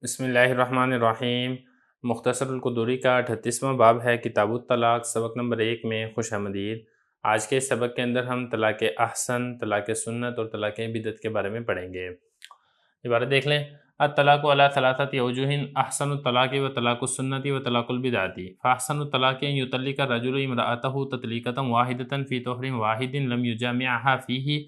بسم اللہ الرحمن الرحیم۔ مختصر القدوری کا 38واں باب ہے کتاب الطلاق، سبق نمبر 1 میں خوش آمدید۔ آج کے سبق کے اندر ہم طلاق احسن، طلاق سنت اور طلاق بدعت کے بارے میں پڑھیں گے۔ عبارت دیکھ لیں۔ الطلاق علی ثلاثۃ اوجہ، احسن الطلاق و طلاق السنت و طلاق البدعۃ۔ فاحسن الطلاق ان یطلق الرجل امرأته تطلیقۃ واحدۃ فی طہر واحد لم یجامعها فیہ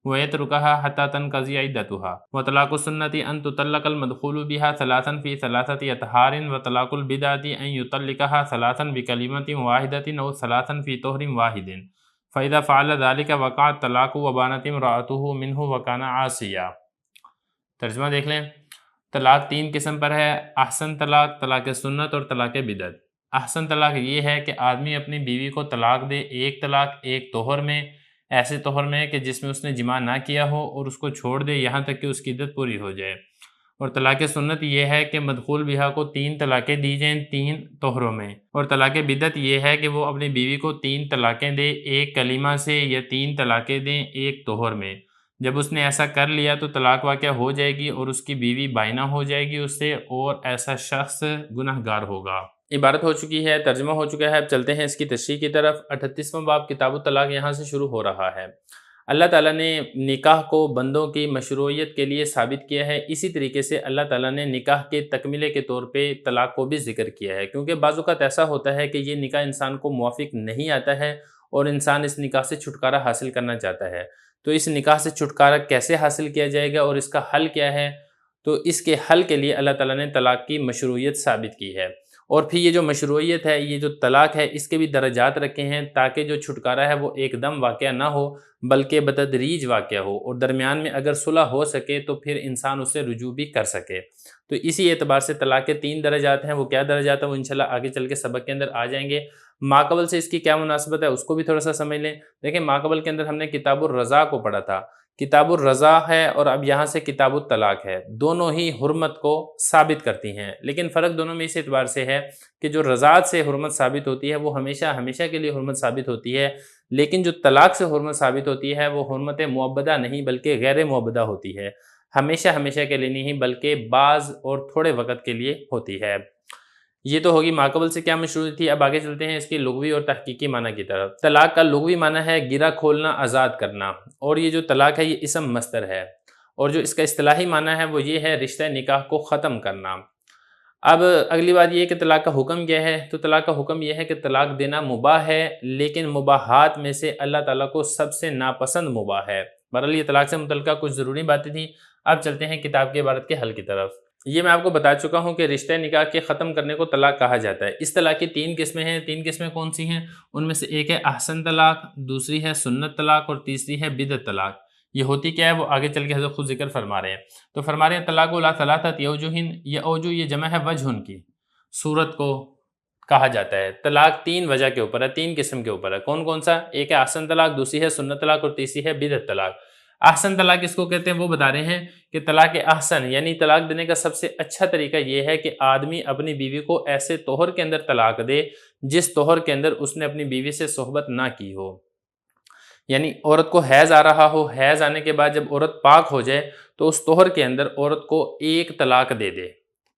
وَيَتْرُكَهَا حَتَّى تَنْقَضِيَ عِدَّتُهَا۔ وَطَلَاقُ السُّنَّةِ أَنْ تُطَلَّقَ الْمَدْخُولُ بِهَا ثَلَاثًا فِي ثَلَاثَةِ أَطْهَارٍ، وَطَلَاقُ الْبِدْعَةِ أَنْ يُطَلِّقَهَا ثَلَاثًا بِكَلِمَةٍ وَاحِدَةٍ أَوْ ثَلَاثًا فِي طُهْرٍ وَاحِدٍ، فَإِذَا فَعَلَ ذَلِكَ وَقَعَ الطَّلَاقُ وَبَانَتِ امْرَأَتُهُ مِنْهُ وَكَانَ عَاصِيًا۔ ترجمہ دیکھ لیں۔ طلاق 3 قسم پر ہے: احسن طلاق، طلاق سنت اور طلاق بدعت۔ احسن طلاق یہ ہے کہ آدمی اپنی بیوی کو طلاق دے، ایک طلاق ایک طہر میں، ایسے طہر میں کہ جس میں اس نے جماع نہ کیا ہو، اور اس کو چھوڑ دے یہاں تک کہ اس کی عدت پوری ہو جائے۔ اور طلاق سنت یہ ہے کہ مدخول بہا کو 3 طلاقیں دی جائیں 3 طہروں میں۔ اور طلاق بدعت یہ ہے کہ وہ اپنی بیوی کو 3 طلاقیں دے ایک کلمہ سے، یا 3 طلاقیں دیں ایک طہر میں۔ جب اس نے ایسا کر لیا تو طلاق واقع ہو جائے گی اور اس کی بیوی بائنہ ہو جائے گی اس سے، اور ایسا شخص گنہگار ہوگا۔ عبارت ہو چکی ہے، ترجمہ ہو چکا ہے، اب چلتے ہیں اس کی تشریح کی طرف۔ 38واں باب کتاب الطلاق یہاں سے شروع ہو رہا ہے۔ اللہ تعالیٰ نے نکاح کو بندوں کی مشروعیت کے لیے ثابت کیا ہے، اسی طریقے سے اللہ تعالیٰ نے نکاح کے تکملے کے طور پہ طلاق کو بھی ذکر کیا ہے، کیونکہ بعض اوقات ایسا ہوتا ہے کہ یہ نکاح انسان کو موافق نہیں آتا ہے اور انسان اس نکاح سے چھٹکارا حاصل کرنا چاہتا ہے۔ تو اس نکاح سے چھٹکارا کیسے حاصل کیا جائے گا اور اس کا حل کیا ہے؟ تو اس کے حل کے لیے اللہ تعالیٰ نے طلاق کی مشروعیت ثابت کی ہے، اور پھر یہ جو مشروعیت ہے، یہ جو طلاق ہے، اس کے بھی درجات رکھے ہیں تاکہ جو چھٹکارا ہے وہ ایک دم واقع نہ ہو بلکہ بتدریج واقع ہو، اور درمیان میں اگر صلح ہو سکے تو پھر انسان اس سے رجوع بھی کر سکے۔ تو اسی اعتبار سے طلاق کے 3 درجات ہیں۔ وہ کیا درجات ہیں وہ انشاءاللہ آگے چل کے سبق کے اندر آ جائیں گے۔ ماقبل سے اس کی کیا مناسبت ہے اس کو بھی تھوڑا سا سمجھ لیں۔ دیکھیں، ماقبل کے اندر ہم نے کتاب الرضا کو پڑھا تھا، کتاب الرضا ہے اور اب یہاں سے کتاب الطلاق ہے، دونوں ہی حرمت کو ثابت کرتی ہیں، لیکن فرق دونوں میں اس اعتبار سے ہے کہ جو رضاعت سے حرمت ثابت ہوتی ہے وہ ہمیشہ ہمیشہ کے لیے حرمت ثابت ہوتی ہے، لیکن جو طلاق سے حرمت ثابت ہوتی ہے وہ حرمت معبدہ نہیں بلکہ غیر معبدہ ہوتی ہے، ہمیشہ ہمیشہ کے لیے نہیں بلکہ بعض اور تھوڑے وقت کے لیے ہوتی ہے۔ یہ تو ہوگی ماقبل سے کیا مشروط تھی۔ اب آگے چلتے ہیں اس کی لغوی اور تحقیقی معنی کی طرف۔ طلاق کا لغوی معنی ہے گرہ کھولنا، آزاد کرنا، اور یہ جو طلاق ہے یہ اسم مصدر ہے، اور جو اس کا اصطلاحی معنی ہے وہ یہ ہے رشتہ نکاح کو ختم کرنا۔ اب اگلی بات یہ ہے کہ طلاق کا حکم کیا ہے، تو طلاق کا حکم یہ ہے کہ طلاق دینا مباح ہے، لیکن مباحات میں سے اللہ تعالیٰ کو سب سے ناپسند مباح ہے۔ بہرحال یہ طلاق سے متعلقہ کچھ ضروری باتیں تھیں۔ اب چلتے ہیں کتاب کی عبارت کے حل کی طرف۔ یہ میں آپ کو بتا چکا ہوں کہ رشتہ نکاح کے ختم کرنے کو طلاق کہا جاتا ہے۔ اس طلاق کی 3 قسمیں ہیں۔ 3 قسمیں کون سی ہیں؟ ان میں سے ایک ہے احسن طلاق، دوسری ہے سنت طلاق، اور تیسری ہے بدعت طلاق۔ یہ ہوتی کیا ہے وہ آگے چل کے حضرت خود ذکر فرما رہے ہیں۔ تو فرما رہے ہیں طلاق لا ثلاثۃ اوجہ، یہ اوجہ یہ جمع ہے وجہ کی، صورت کو کہا جاتا ہے۔ طلاق 3 وجہ کے اوپر ہے، 3 قسم کے اوپر ہے۔ کون کون سا؟ ایک ہے احسن طلاق، دوسری ہے سنت طلاق، اور تیسری ہے بدعت طلاق۔ احسن طلاق اس کو کہتے ہیں، وہ بتا رہے ہیں کہ طلاق احسن یعنی طلاق دینے کا سب سے اچھا طریقہ یہ ہے کہ آدمی اپنی بیوی کو ایسے طہر کے اندر طلاق دے جس طہر کے اندر اس نے اپنی بیوی سے صحبت نہ کی ہو، یعنی عورت کو حیض آ رہا ہو، حیض آنے کے بعد جب عورت پاک ہو جائے تو اس طہر کے اندر عورت کو ایک طلاق دے دے،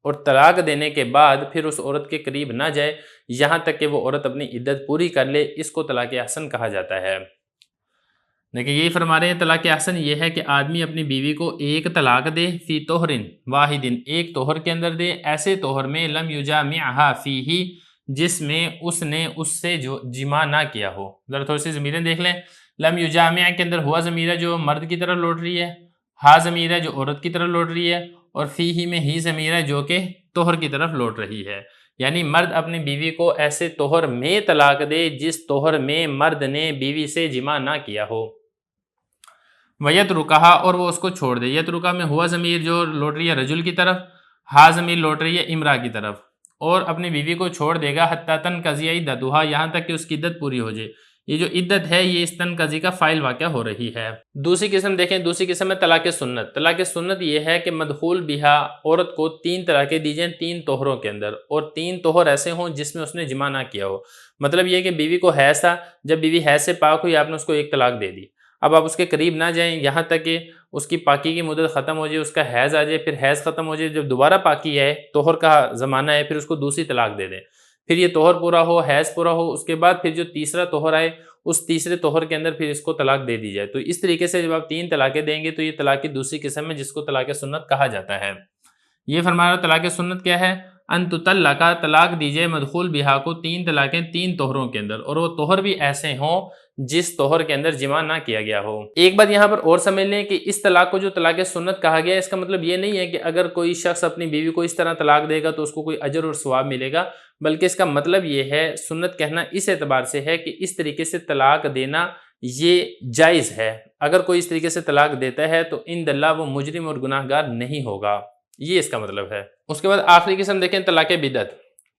اور طلاق دینے کے بعد پھر اس عورت کے قریب نہ جائے یہاں تک کہ وہ عورت اپنی عدت پوری کر لے، اس کو طلاق احسن کہا جاتا ہے۔ لیکن یہی فرما رہے ہیں طلاق احسن یہ ہے کہ آدمی اپنی بیوی کو ایک طلاق دے فی طہر واحد، ایک طہر کے اندر دے، ایسے طہر میں لم یجامعها فیہ جس میں اس نے اس سے جو جماع نہ کیا ہو۔ ذرا تھوڑی سی ضمیریں دیکھ لیں۔ لم یجامع کے اندر ہوا ضمیر ہے جو مرد کی طرف لوٹ رہی ہے، ہا ضمیر ہے جو عورت کی طرف لوٹ رہی ہے، اور فیہ میں ہی ضمیر ہے جو کہ طہر کی طرف لوٹ رہی ہے، یعنی مرد اپنی بیوی کو ایسے طہر میں طلاق دے جس طہر میں مرد نے بیوی سے جماع نہ کیا ہو۔ وَيَتْرُكَهَا اور وہ اس کو چھوڑ دے۔ یترکا میں ہوا ضمیر جو لوٹ رہی ہے رجل کی طرف، ہا ضمیر لوٹ رہی ہے امرا کی طرف، اور اپنی بیوی کو چھوڑ دے گا حتیٰ تنقضی عدتها یہاں تک کہ اس کی عدت پوری ہو جائے۔ یہ جو عدت ہے یہ اس تنقضی کا فاعل واقع ہو رہی ہے۔ دوسری قسم دیکھیں، دوسری قسم ہے طلاق سنت۔ طلاق سنت یہ ہے کہ مدخول بہا عورت کو 3 طلاقیں دی جائیں 3 طہروں کے اندر، اور 3 طہر ایسے ہوں جس میں اس نے جماع نہ کیا ہو۔ مطلب یہ کہ بیوی کو حیض تھا، جب بیوی حیض سے پاک ہوئی آپ نے اس کو ایک طلاق دے دی، اب آپ اس کے قریب نہ جائیں یہاں تک کہ اس کی پاکی کی مدت ختم ہو جائے، اس کا حیض آ جائے، پھر حیض ختم ہو جائے، جب دوبارہ پاکی ہے، طہر کا زمانہ ہے، پھر اس کو دوسری طلاق دے دیں، پھر یہ طہر پورا ہو، حیض پورا ہو، اس کے بعد پھر جو تیسرا طہر آئے اس تیسرے طہر کے اندر پھر اس کو طلاق دے دی جائے۔ تو اس طریقے سے جب آپ 3 طلاقیں دیں گے تو یہ طلاق کی دوسری قسم ہے جس کو طلاق سنت کہا جاتا ہے۔ یہ فرمایا طلاق سنت کیا ہے؟ ان تطلق، طلاق دیجئے مدخول بہا کو 3 طلاقیں 3 طہروں کے اندر، اور وہ طہر بھی ایسے ہوں جس طہر کے اندر جماع نہ کیا گیا ہو۔ ایک بات یہاں پر اور سمجھ لیں کہ اس طلاق کو جو طلاق سنت کہا گیا ہے اس کا مطلب یہ نہیں ہے کہ اگر کوئی شخص اپنی بیوی کو اس طرح طلاق دے گا تو اس کو کوئی اجر اور ثواب ملے گا، بلکہ اس کا مطلب یہ ہے، سنت کہنا اس اعتبار سے ہے کہ اس طریقے سے طلاق دینا یہ جائز ہے۔ اگر کوئی اس طریقے سے طلاق دیتا ہے تو عند اللہ وہ مجرم اور گناہ گار نہیں ہوگا، یہ اس کا مطلب ہے۔ اس کے بعد آخری قسم دیکھیں طلاق بدعت۔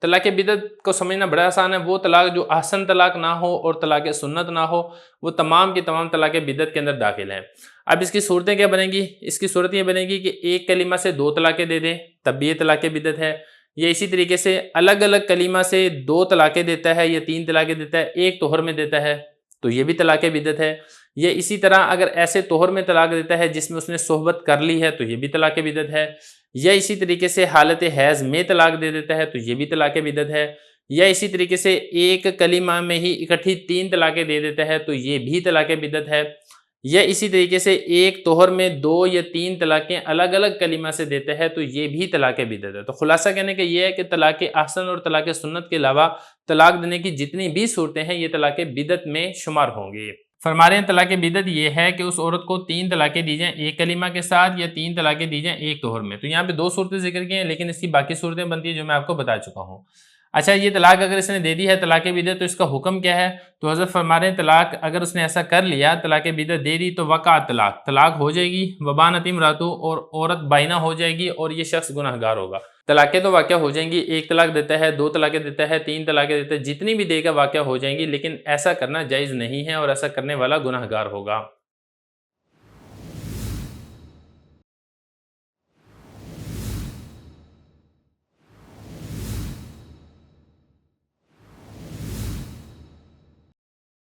طلاق بدعت کو سمجھنا بڑا آسان ہے، وہ طلاق جو احسن طلاق نہ ہو اور طلاق سنت نہ ہو، وہ تمام کی تمام طلاق بدعت کے اندر داخل ہیں۔ اب اس کی صورتیں کیا بنیں گی؟ اس کی صورت یہ بنے گی کہ ایک کلمہ سے 2 طلاقیں دے دیں، تب بھی یہ طلاق بدعت ہے، یا اسی طریقے سے الگ الگ کلمہ سے 2 طلاقیں دیتا ہے یا 3 طلاقیں دیتا ہے، ایک طہر میں دیتا ہے تو یہ بھی طلاق بدعت ہے، یا اسی طرح اگر ایسے طہر میں طلاق دیتا ہے جس میں اس نے صحبت کر لی ہے تو یہ بھی طلاق بدعت ہے، یا اسی طریقے سے حالت حیض میں طلاق دے دیتا ہے تو یہ بھی طلاق بدعت ہے، یا اسی طریقے سے ایک کلمہ میں ہی اکٹھی 3 طلاقیں دے دیتا ہے تو یہ بھی طلاق بدعت ہے، یا اسی طریقے سے ایک طہر میں 2 یا 3 طلاقیں الگ الگ کلمہ سے دیتا ہے تو یہ بھی طلاق بدعت ہے۔ تو خلاصہ کہنے کا یہ ہے کہ طلاق احسن اور طلاق سنت کے علاوہ طلاق دینے کی جتنی بھی صورتیں ہیں یہ طلاق بدعت میں شمار ہوں گی۔ فرما رہے ہیں طلاق بدعت یہ ہے کہ اس عورت کو 3 طلاقیں دی جائیں ایک کلمہ کے ساتھ، یا 3 طلاقیں دی جائیں ایک طہر میں۔ تو یہاں پہ 2 صورتیں ذکر کی ہیں لیکن اس کی باقی صورتیں بنتی ہیں جو میں آپ کو بتا چکا ہوں۔ اچھا، یہ طلاق اگر اس نے دے دی ہے طلاق بدعت تو اس کا حکم کیا ہے؟ تو حضرت فرما رہے ہیں طلاق اگر اس نے ایسا کر لیا، طلاق بدعت دے دی تو وقع طلاق ہو جائے گی، وبانت امراتو، اور عورت بائنہ ہو جائے گی اور یہ شخص گناہ گار ہوگا۔ طلاقیں تو واقع ہو جائیں گی، 1 طلاق دیتا ہے، 2 طلاقیں دیتا ہے، 3 طلاقیں دیتا ہے، جتنی بھی دے گا واقع ہو جائیں گی، لیکن ایسا کرنا جائز نہیں ہے اور ایسا کرنے والا گناہ گار ہوگا۔